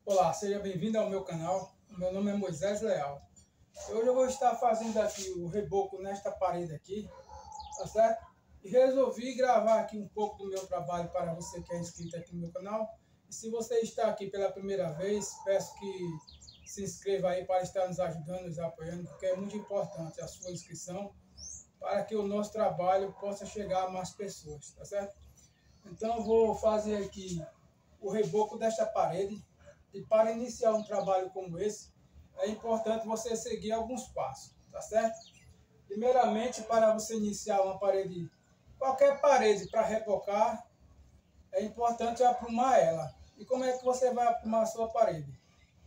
Olá, seja bem-vindo ao meu canal. O meu nome é Moisés Leal. Hoje eu vou estar fazendo aqui o reboco nesta parede aqui, tá certo? E resolvi gravar aqui um pouco do meu trabalho para você que é inscrito aqui no meu canal. E se você está aqui pela primeira vez, peço que se inscreva aí para estar nos ajudando, nos apoiando, porque é muito importante a sua inscrição para que o nosso trabalho possa chegar a mais pessoas, tá certo? Então eu vou fazer aqui o reboco desta parede. E para iniciar um trabalho como esse, é importante você seguir alguns passos, tá certo? Primeiramente, para você iniciar uma parede, qualquer parede para rebocar, é importante aprumar ela. E como é que você vai aprumar a sua parede?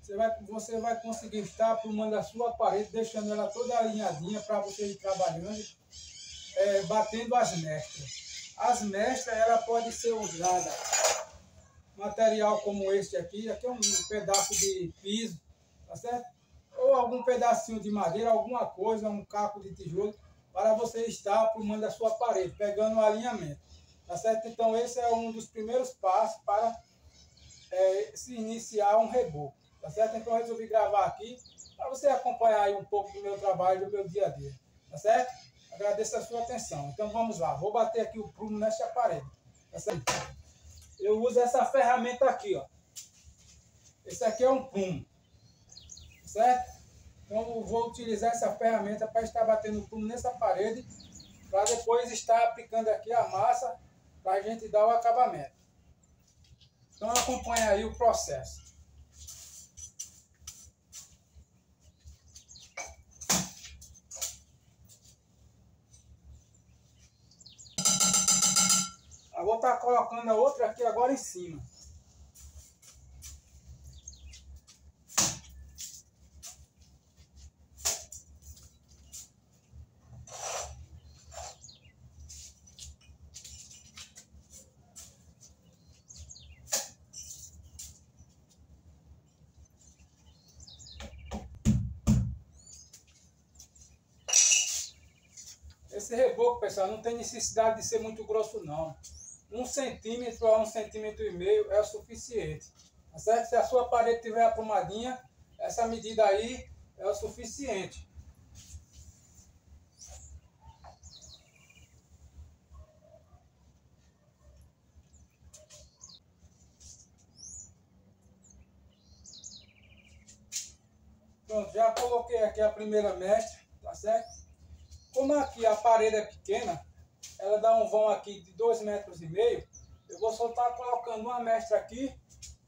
Você vai conseguir estar aprumando a sua parede, deixando ela toda alinhadinha para você ir trabalhando, batendo as mestras. As mestras, ela pode ser usada material como este aqui é um pedaço de piso, tá certo? Ou algum pedacinho de madeira, alguma coisa, um caco de tijolo, para você estar aprumando a sua parede, pegando o alinhamento, tá certo? Então esse é um dos primeiros passos para se iniciar um reboco, tá certo? Então eu resolvi gravar aqui, para você acompanhar aí um pouco do meu trabalho, do meu dia a dia, tá certo? Agradeço a sua atenção. Então vamos lá, vou bater aqui o prumo nesta parede, tá certo? Eu uso essa ferramenta aqui, ó. Esse aqui é um prumo, certo? Então eu vou utilizar essa ferramenta para estar batendo o prumo nessa parede, para depois estar aplicando aqui a massa, para a gente dar o acabamento. Então acompanha aí o processo. Eu vou estar colocando a outra aqui agora em cima. Esse reboco, pessoal, não tem necessidade de ser muito grosso, não. 1 centímetro a 1,5 centímetros é o suficiente. Tá certo? Se a sua parede estiver aprumadinha, essa medida aí é o suficiente. Pronto, já coloquei aqui a primeira mestra, tá certo? Como aqui a parede é pequena, ela dá um vão aqui de 2,5 metros, eu vou só estar colocando uma mestra aqui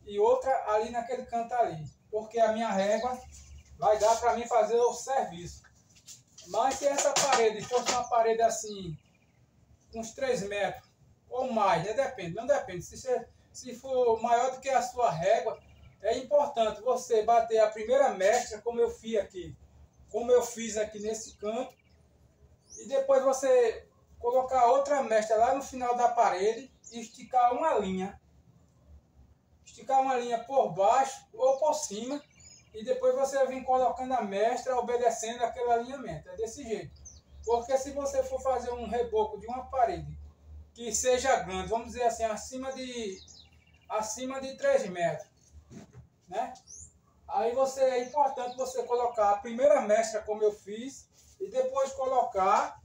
e outra ali naquele canto ali, porque a minha régua vai dar para mim fazer o serviço. Mas se essa parede fosse uma parede assim, uns 3 metros ou mais, né? Depende, não depende. Se for maior do que a sua régua, é importante você bater a primeira mestra, como eu fiz aqui nesse canto, e depois você colocar outra mestra lá no final da parede e esticar uma linha. Esticar uma linha por baixo ou por cima, e depois você vem colocando a mestra, obedecendo aquele alinhamento. É desse jeito. Porque se você for fazer um reboco de uma parede que seja grande, vamos dizer assim, acima de 3 metros, né? Aí é importante você colocar a primeira mestra, como eu fiz, e depois colocar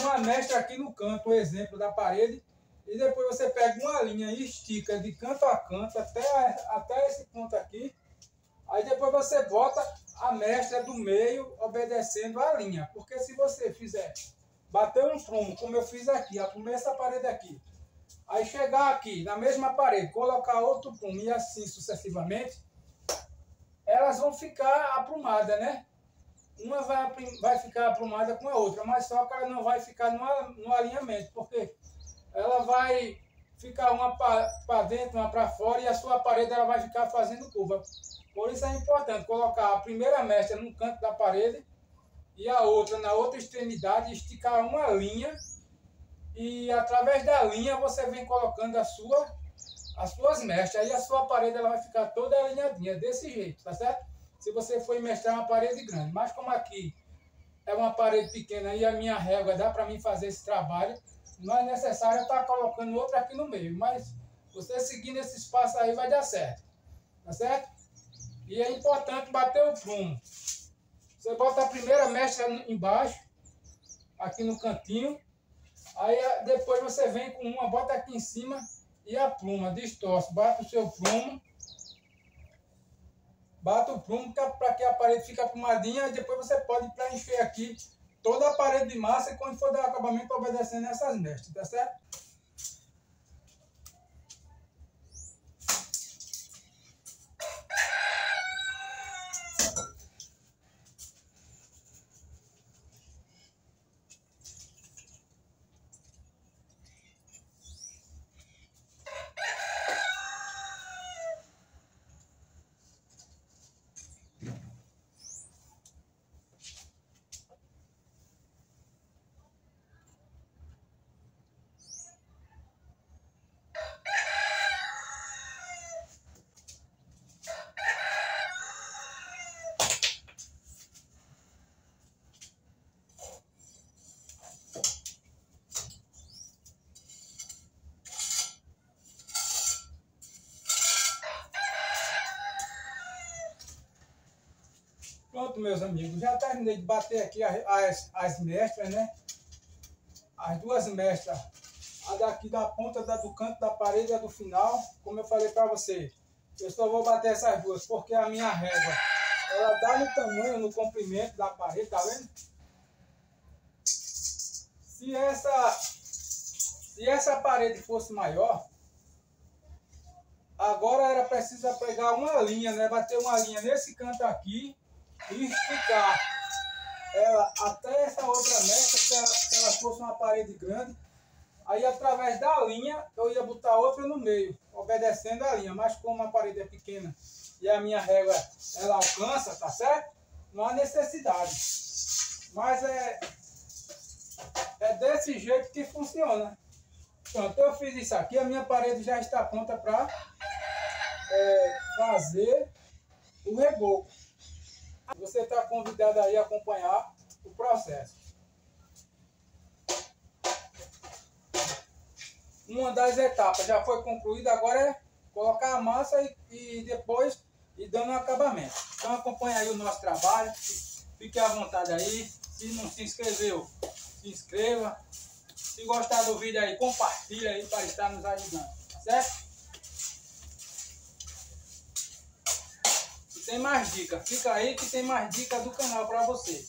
uma mestra aqui no canto, o exemplo da parede, e depois você pega uma linha e estica de canto a canto até esse ponto aqui. Aí depois você bota a mestra do meio obedecendo a linha. Porque se você fizer, bater um prumo, como eu fiz aqui, aprumei essa parede aqui, aí chegar aqui na mesma parede, colocar outro prumo e assim sucessivamente, elas vão ficar aprumadas, né? Uma vai ficar aprumada com a outra, mas só que ela não vai ficar no alinhamento, porque ela vai ficar uma para dentro, uma para fora, e a sua parede ela vai ficar fazendo curva. Por isso é importante colocar a primeira mestra no canto da parede e a outra na outra extremidade, esticar uma linha, e através da linha você vem colocando as suas mestras. Aí a sua parede ela vai ficar toda alinhadinha, desse jeito, tá certo? Se você for mestrar uma parede grande. Mas como aqui é uma parede pequena e a minha régua dá para mim fazer esse trabalho, não é necessário eu estar colocando outra aqui no meio. Mas você seguindo esse espaço aí vai dar certo. tá certo? E é importante bater o prumo. Você bota a primeira mestra embaixo, aqui no cantinho, aí depois você vem com uma, bota aqui em cima e a pluma, distorce, bate o seu prumo, bate o prumo para que a parede fique aprumadinha, e depois você pode preencher aqui toda a parede de massa e quando for dar acabamento obedecendo essas mestras, tá certo? Pronto, meus amigos, já terminei de bater aqui as mestras, né? As duas mestras, a daqui da ponta, do canto da parede e a do final, como eu falei para você. Eu só vou bater essas duas, porque a minha régua, ela dá no tamanho, no comprimento da parede, tá vendo? Se essa parede fosse maior, agora era preciso pegar uma linha, né? Bater uma linha nesse canto aqui, e esticar ela até essa outra mestra, se ela fosse uma parede grande, aí através da linha eu ia botar outra no meio, obedecendo a linha, mas como a parede é pequena e a minha régua ela alcança, tá certo? Não há necessidade, mas é desse jeito que funciona. Pronto, eu fiz isso aqui, a minha parede já está pronta para fazer o reboco. Você está convidado aí a acompanhar o processo. Uma das etapas já foi concluída, agora é colocar a massa e depois ir dando um acabamento. Então acompanha aí o nosso trabalho, fique à vontade aí. Se não se inscreveu, se inscreva. Se gostar do vídeo aí, compartilha aí para estar nos ajudando, certo? Tem mais dicas, fica aí que tem mais dicas do canal para você.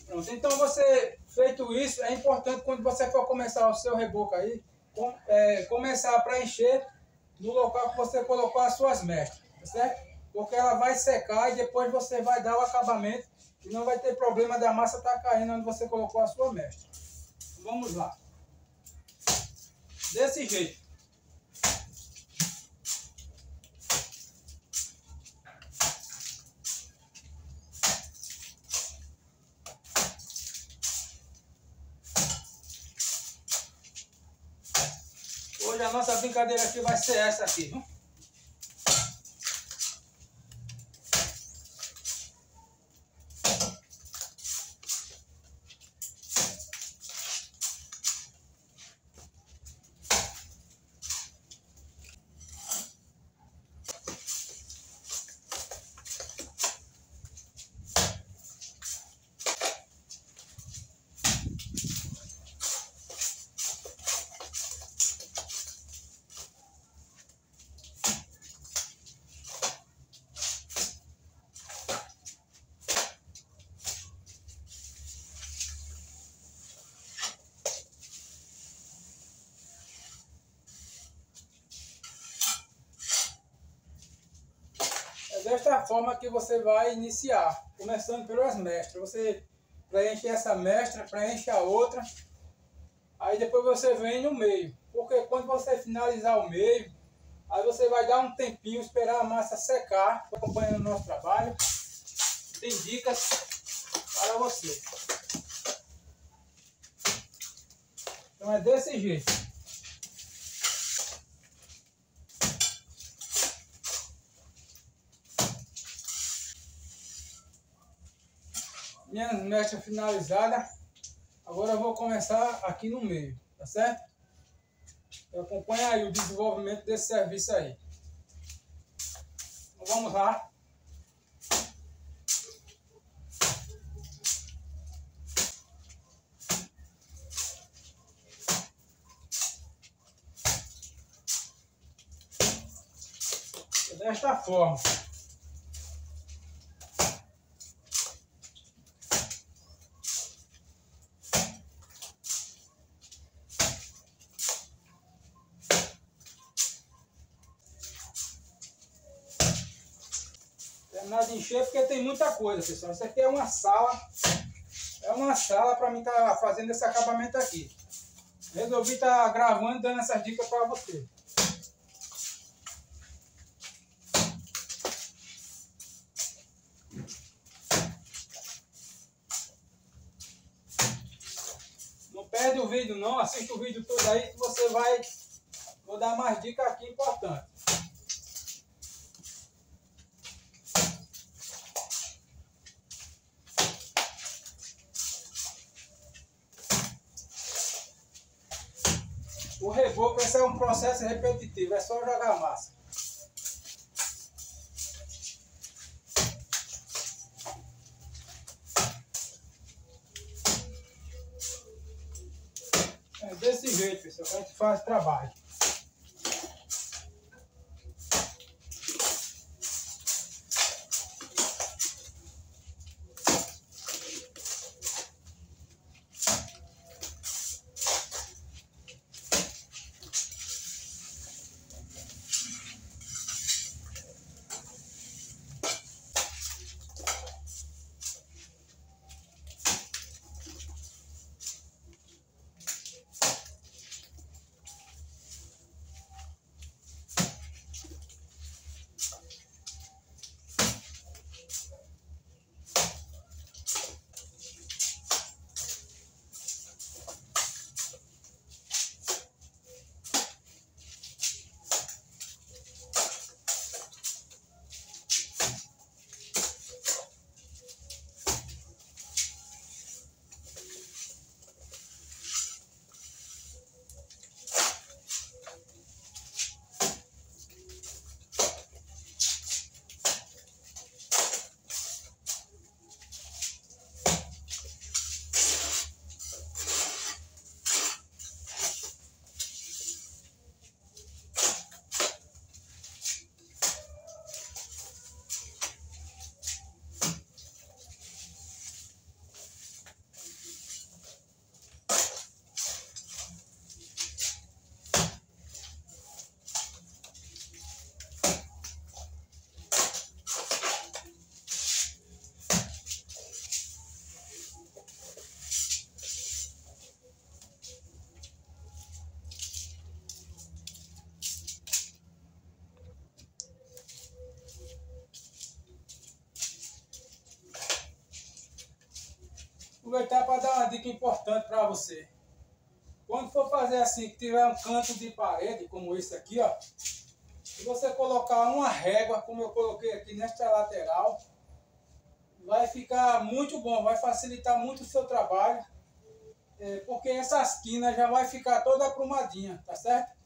Pronto, então você, feito isso, é importante quando você for começar o seu reboco aí, começar a preencher no local que você colocou as suas mestras, tá certo? Porque ela vai secar e depois você vai dar o acabamento e não vai ter problema da massa estar caindo onde você colocou a sua mestra. Vamos lá. Desse jeito. Hoje a nossa brincadeira aqui vai ser essa aqui, viu? Desta forma que você vai iniciar, começando pelas mestras. Você preenche essa mestra, preenche a outra, aí depois você vem no meio. Porque quando você finalizar o meio, aí você vai dar um tempinho, esperar a massa secar, acompanhando o nosso trabalho. Tem dicas para você. Então é desse jeito. Minhas mestras finalizadas. Agora eu vou começar aqui no meio, tá certo? Acompanha aí o desenvolvimento desse serviço aí. Então vamos lá. Desta forma. Terminar de encher porque tem muita coisa, pessoal. Isso aqui é uma sala. É uma sala para mim estar fazendo esse acabamento aqui. Resolvi estar gravando e dando essas dicas para você. Não perde o vídeo não, assista o vídeo todo aí que você vai... Vou dar mais dicas aqui importantes. O reboco, esse é um processo repetitivo, é só jogar massa. É desse jeito, pessoal, que a gente faz trabalho. Aproveitar para dar uma dica importante para você. Quando for fazer assim, que tiver um canto de parede, como esse aqui, ó, se você colocar uma régua, como eu coloquei aqui nesta lateral, vai ficar muito bom, vai facilitar muito o seu trabalho, porque essa esquina já vai ficar toda aprumadinha, tá certo?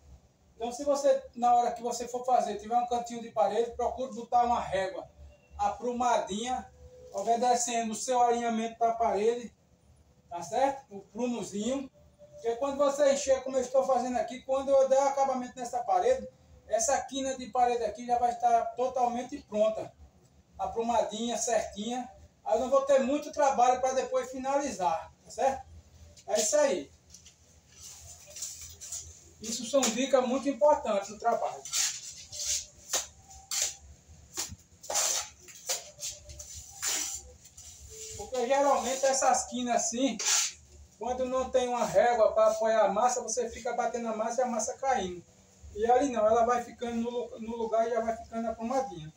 Então se você, na hora que você for fazer, tiver um cantinho de parede, procure botar uma régua aprumadinha, obedecendo o seu alinhamento da parede, tá certo? O prumozinho. Porque quando você encher, como eu estou fazendo aqui, quando eu der acabamento nessa parede, essa quina de parede aqui já vai estar totalmente pronta, aprumadinha, certinha. Aí eu não vou ter muito trabalho para depois finalizar, tá certo? É isso aí. Isso são dicas muito importantes do trabalho. Porque geralmente essas quinas assim, quando não tem uma régua para apoiar a massa, você fica batendo a massa e a massa caindo. E ali não, ela vai ficando no lugar e já vai ficando aprumadinha.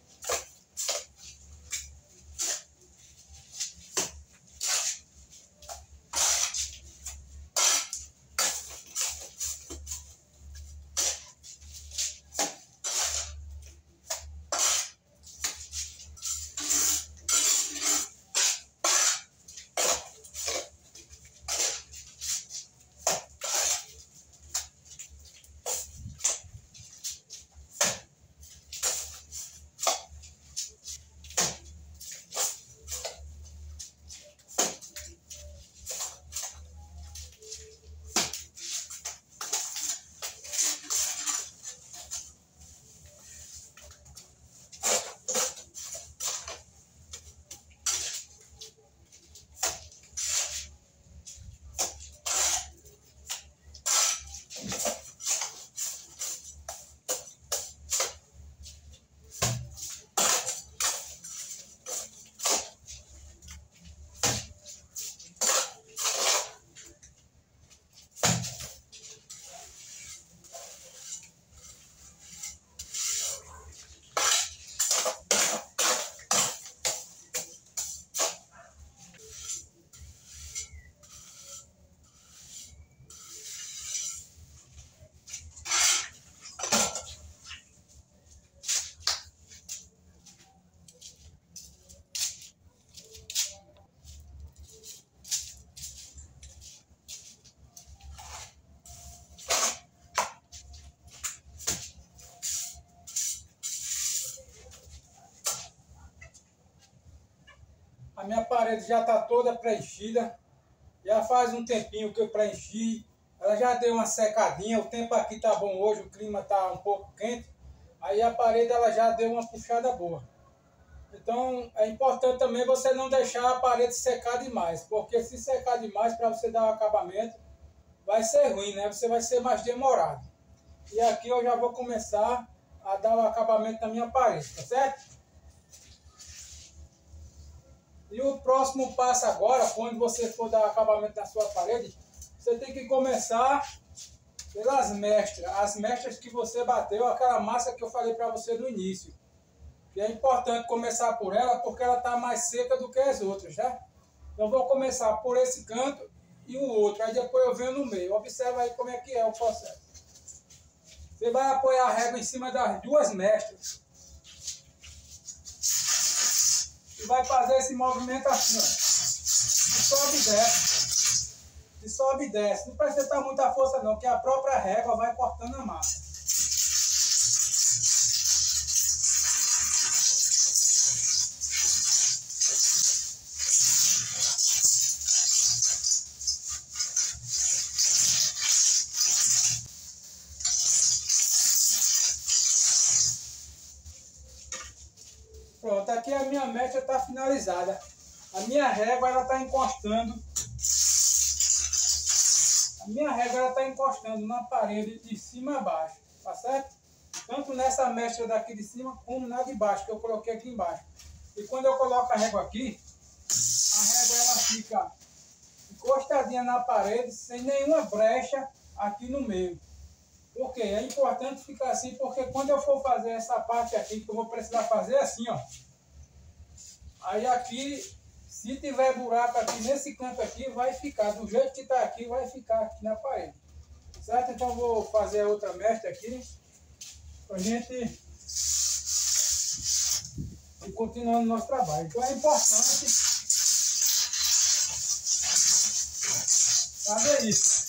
A minha parede já está toda preenchida. Já faz um tempinho que eu preenchi. Ela já deu uma secadinha. O tempo aqui está bom hoje, o clima está um pouco quente. Aí a parede ela já deu uma puxada boa. Então é importante também você não deixar a parede secar demais. Porque se secar demais para você dar o acabamento, vai ser ruim, né? Você vai ser mais demorado. E aqui eu já vou começar a dar o acabamento na minha parede, tá certo? E o próximo passo agora, quando você for dar acabamento na sua parede, você tem que começar pelas mestras. As mestras que você bateu, aquela massa que eu falei para você no início. E é importante começar por ela, porque ela está mais seca do que as outras, tá? Então eu vou começar por esse canto e o outro, aí depois eu venho no meio. Observa aí como é que é o processo. Você vai apoiar a régua em cima das duas mestras. E vai fazer esse movimento assim, ó. E sobe e desce. E sobe e desce. Não precisa ter muita força não, que a própria régua vai cortando a massa. Pronto, aqui a minha mestra está finalizada. A minha régua ela está encostando. A minha régua ela está encostando na parede de cima a baixo, tá certo? Tanto nessa mestra daqui de cima como na de baixo, que eu coloquei aqui embaixo. E quando eu coloco a régua aqui, a régua ela fica encostadinha na parede, sem nenhuma brecha aqui no meio. Por quê? É importante ficar assim, porque quando eu for fazer essa parte aqui, que eu vou precisar fazer assim, ó. Aí aqui, se tiver buraco aqui nesse canto aqui, vai ficar do jeito que está aqui, vai ficar aqui na parede. Certo? Então eu vou fazer a outra mestra aqui, pra gente ir continuando o nosso trabalho. Então é importante fazer isso.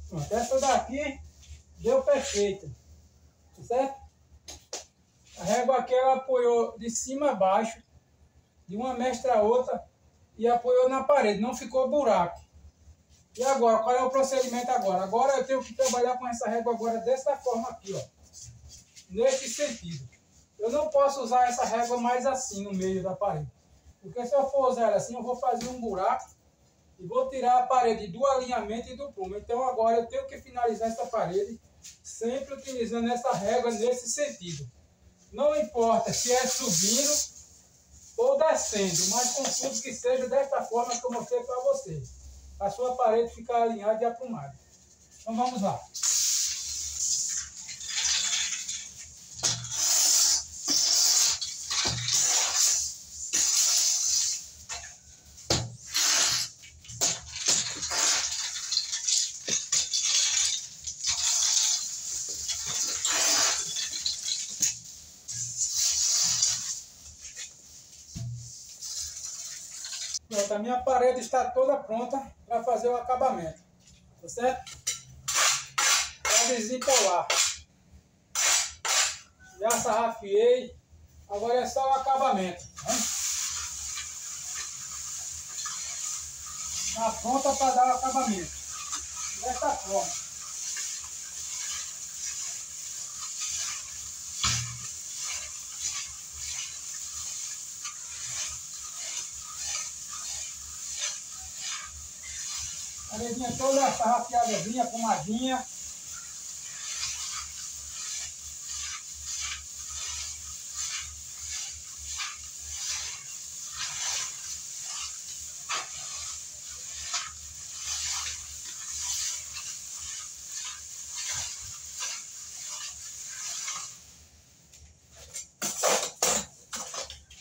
Pronto, essa daqui deu perfeita, certo? A régua aqui ela apoiou de cima a baixo, de uma mestra a outra, e apoiou na parede, não ficou buraco. E agora, qual é o procedimento agora? Agora eu tenho que trabalhar com essa régua agora dessa forma aqui, ó. Nesse sentido. Eu não posso usar essa régua mais assim no meio da parede. Porque se eu for usar ela assim, eu vou fazer um buraco e vou tirar a parede do alinhamento e do prumo. Então agora eu tenho que finalizar essa parede sempre utilizando essa régua nesse sentido. Não importa se é subindo ou descendo, mas contudo que seja desta forma que eu mostrei para você. A sua parede ficar alinhada e aprumada. Então vamos lá. Pronto, a minha parede está toda pronta para fazer o acabamento, tá certo? Para desempolar. Já sarrafiei, agora é só o acabamento. Né? Está pronta para dar o acabamento. Desta forma. A paredinha toda sarrafiadazinha, fumadinha.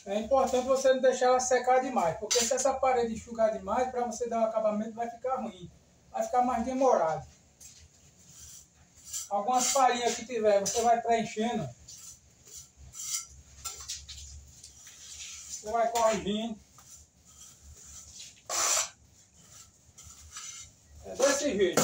É importante você não deixar ela secar demais, porque se essa parede enxugar demais, para você dar o acabamento vai ficar ruim, vai ficar mais demorado. Algumas farinhas que tiver, você vai preenchendo, você vai corrigindo. É desse jeito.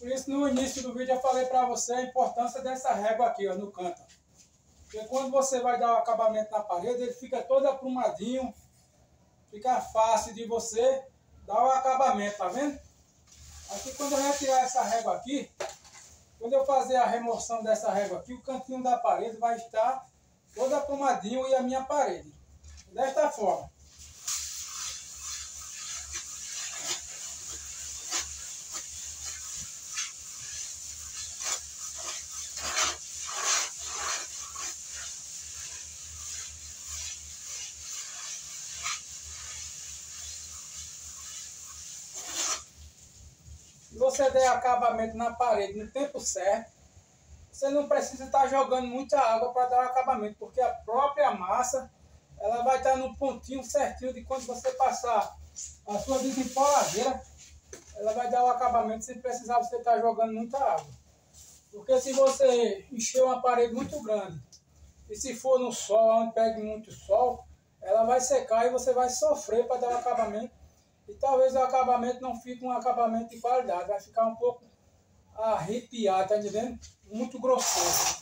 Por isso, no início do vídeo, eu falei para você a importância dessa régua aqui, ó, no canto. Porque quando você vai dar o acabamento na parede, ele fica todo aprumadinho, fica fácil de você dar o acabamento, tá vendo? Aqui, quando eu retirar essa régua aqui, quando eu fazer a remoção dessa régua aqui, o cantinho da parede vai estar todo aprumadinho e a minha parede. Desta forma. Se você der acabamento na parede no tempo certo, você não precisa estar jogando muita água para dar o acabamento, porque a própria massa ela vai estar no pontinho certinho de quando você passar a sua desempoladeira, ela vai dar o acabamento sem precisar você estar jogando muita água. Porque se você encher uma parede muito grande, e se for no sol, onde pegue muito sol, ela vai secar e você vai sofrer para dar o acabamento. E talvez o acabamento não fique um acabamento de qualidade, vai ficar um pouco arrepiado, tá entendendo? Muito grosseiro.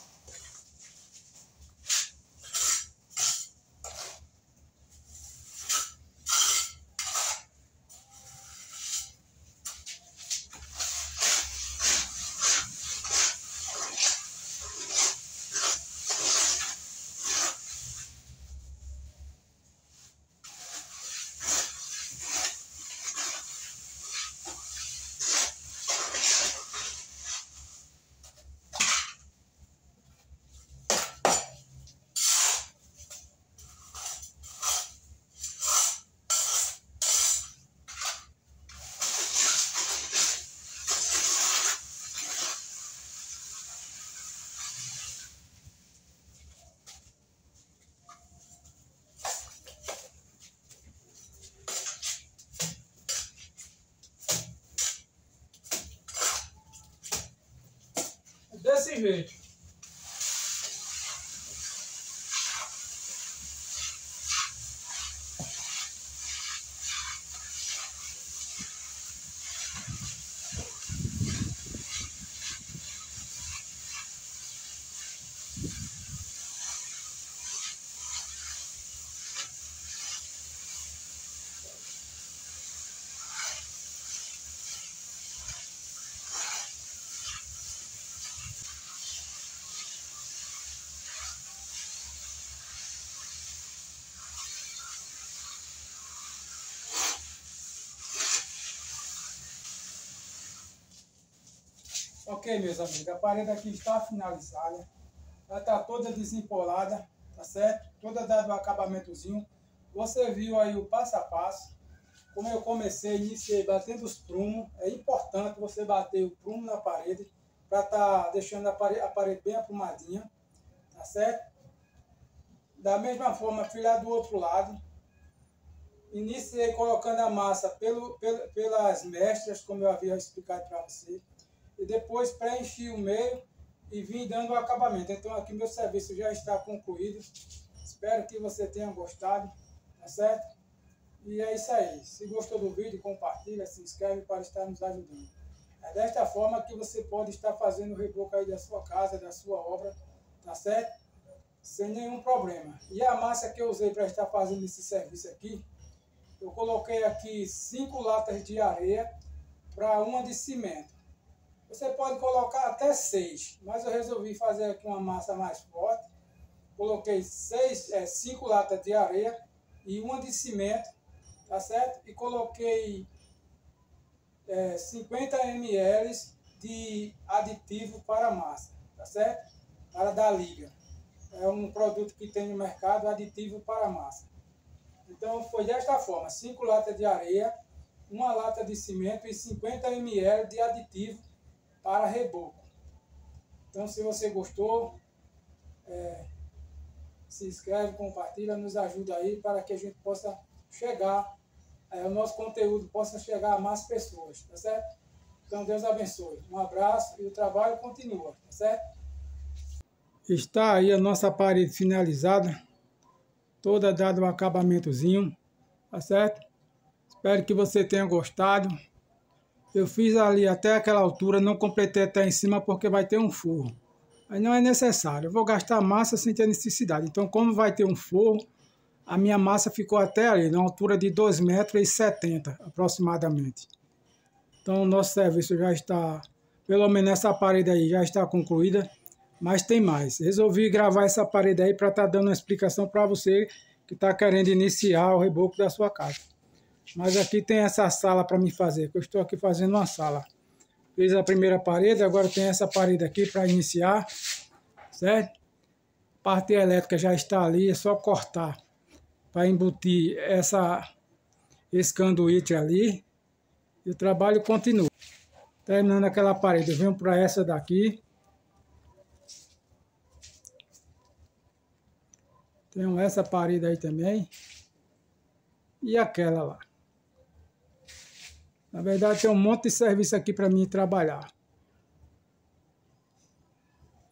Desse jeito. Ok, meus amigos, a parede aqui está finalizada. Ela está toda desempolada, tá certo? Toda dada o acabamentozinho. Você viu aí o passo a passo. Como eu iniciei batendo os prumos. É importante você bater o prumo na parede para estar deixando a parede bem aprumadinha, tá certo? Da mesma forma, filar do outro lado. Iniciei colocando a massa pelas mestras, como eu havia explicado para você. E depois preenchi o meio e vim dando o acabamento. Então aqui meu serviço já está concluído. Espero que você tenha gostado, tá certo? E é isso aí. Se gostou do vídeo, compartilha, se inscreve para estar nos ajudando. É desta forma que você pode estar fazendo o reboco aí da sua casa, da sua obra, tá certo? Sem nenhum problema. E a massa que eu usei para estar fazendo esse serviço aqui, eu coloquei aqui 5 latas de areia para uma de cimento. Você pode colocar até 6, mas eu resolvi fazer aqui uma massa mais forte. Coloquei 5 latas de areia e uma de cimento, tá certo? E coloquei 50 ml de aditivo para massa, tá certo? Para dar liga. É um produto que tem no mercado, aditivo para massa. Então foi desta forma, 5 latas de areia, uma lata de cimento e 50 ml de aditivo para reboco. Então, se você gostou, se inscreve, compartilha, nos ajuda aí para que a gente possa chegar, o nosso conteúdo possa chegar a mais pessoas, tá certo? Então, Deus abençoe. Um abraço e o trabalho continua, tá certo? Está aí a nossa parede finalizada, toda dada um acabamentozinho, tá certo? Espero que você tenha gostado. Eu fiz ali até aquela altura, não completei até em cima porque vai ter um forro. Aí não é necessário, eu vou gastar massa sem ter necessidade. Então, como vai ter um forro, a minha massa ficou até ali, na altura de 2,70 m aproximadamente. Então, o nosso serviço já está, pelo menos essa parede aí já está concluída, mas tem mais. Resolvi gravar essa parede aí para estar dando uma explicação para você que está querendo iniciar o reboco da sua casa. Mas aqui tem essa sala para me fazer, que eu estou aqui fazendo uma sala. Fiz a primeira parede, agora tem essa parede aqui para iniciar, certo? Parte elétrica já está ali, é só cortar para embutir esse canduíte ali e o trabalho continua. Terminando aquela parede, eu venho para essa daqui. Tenho essa parede aí também e aquela lá. Na verdade, tem um monte de serviço aqui para mim trabalhar.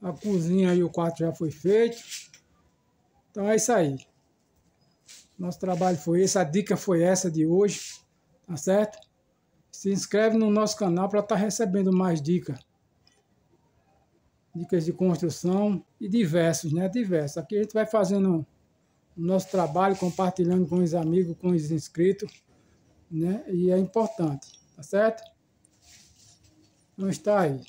A cozinha e o quarto já foi feito. Então é isso aí. Nosso trabalho foi esse, a dica foi essa de hoje, tá certo? Se inscreve no nosso canal para estar recebendo mais dicas. Dicas de construção e diversos, né? Diversos. Aqui a gente vai fazendo o nosso trabalho, compartilhando com os amigos, com os inscritos, né? E é importante, tá certo? Então está aí.